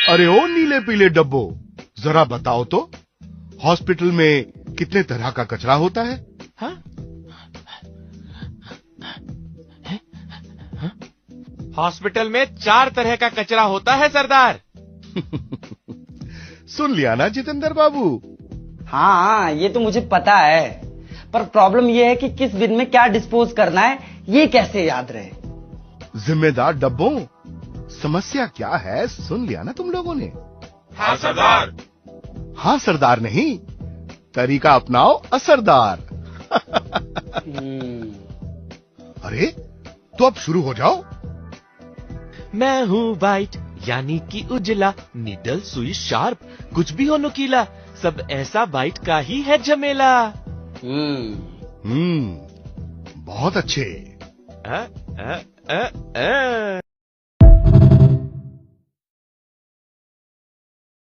अरे ओ नीले पीले डब्बो, जरा बताओ तो हॉस्पिटल में कितने तरह का कचरा होता है? हाँ? हॉस्पिटल में 4 तरह का कचरा होता है सरदार। सुन लिया ना जितेंद्र बाबू? हाँ, ये तो मुझे पता है, पर प्रॉब्लम ये है कि किस बिन में क्या डिस्पोज करना है, ये कैसे याद रहे? जिम्मेदार डब्बों, समस्या क्या है सुन लिया ना तुम लोगों ने? हाँ सरदार। हाँ सरदार नहीं, तरीका अपनाओ असरदार। अरे तो अब शुरू हो जाओ। मैं हूँ वाइट यानी कि उजला, निडल सुई शार्प, कुछ भी हो नुकीला, सब ऐसा वाइट का ही है झमेला। बहुत अच्छे। अ, अ, अ, अ।